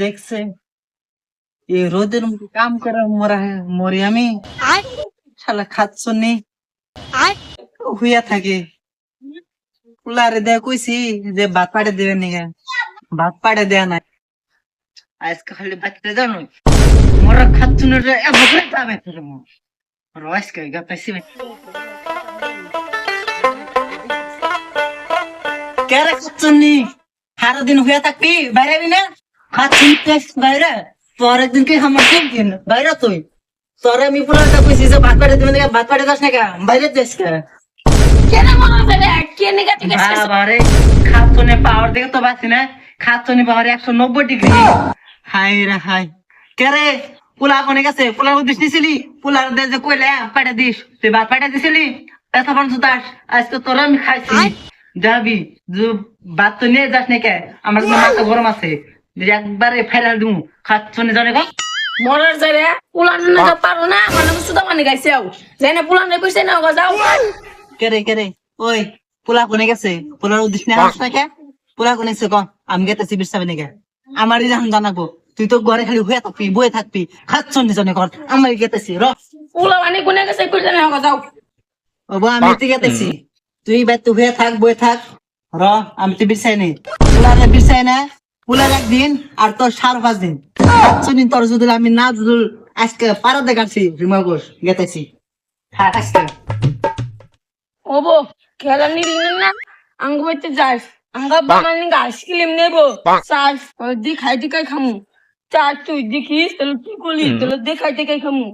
দেখছে এই রোদের মধ্যে কাম করে মরি আমি শালা খাচ্ছ নি হইয়া থাকে পুলারে দেয়া কইছি যে ভাত পাড়ে দেবেন নিগা ভাত পাড়ে দেয়া নাই আজকে খালি বাচ্চা জানো মোরা খাচ্ছ না রে এভাবে যাবে তোর রয়েস কে গাপাইছি কেরে খাচ্ছ নি সারাদিন হইয়া থাকবি বাইরে না খাচ্ছি বাইরে তোর একদিন কি আমার দিন বাইরে তুই তোর আমি পুলারটা কইছি যে ভাত পাড়ে দেবেন ভাত পাড়ে যাস না কে বাইরে যাস কে কেন মনে হবে রে কে নিগা ঠিক আছে বাবারে খাচ্ছনে পাওয়ার দেখে তো বাঁচি না খাচ্ছনে পাওয়ার 190 ডিগ্রি হাই রে হাই কে রে পোলা কোনে গেছে পোলার উদ্দেশ্য নিছিলি পোলার দে যে কইলে পাড়ে দিস তুই ভাত পাড়ে দিছিলি পেছা পান সুতাস আজকে তোর আমি খাইছি যাবি ভাত তো নিয়ে যাস না কে আমার তো মাথা গরম আছে একবারে ফেলা দিমু খাচ্ছনে জানে কম মরার যায় রে পুলান না পারো না মানে সুদা মানে গাইছাও যাই না পুলান রে কইছে না যাও কে রে ওই পোলা কোনে গেছে পোলার উদ্দেশ্য নিয়ে আসছ না কে পোলা কোনে গেছে কম আমি গেতেছি বিশ্বাবে নাকি আমারই জান জানাবো তুই তো ঘরে খালি হয়ে থাকবি বয়ে থাকবি খাচ্ছ নিজনে কর আমি গেতেছি র পুলা মানে কোনে গেছে কইছে না যাও ও বা আমি তো গেতেছি তুই বাই তুই হয়ে থাক বয়ে থাক র আমি তো বিছাই নেই পোলারে বিছাই না পোলার একদিন আর তোর 5.5 দিন খাচ্ছ নি তোর যদি আমি না যদি আজকে পারা দেখাচ্ছি রিমা ঘোষ গেতেছি থাক আজকে ওবো খেলা নিলি না আঙ্গ বাইতে যাস আঙ্গা বামানি গাছ কিলিম নেবো চাস দি খাইতে খাই খামু চাস তুই দেখিস তাহলে কি করলি তাহলে দেখাইতে খাই খামু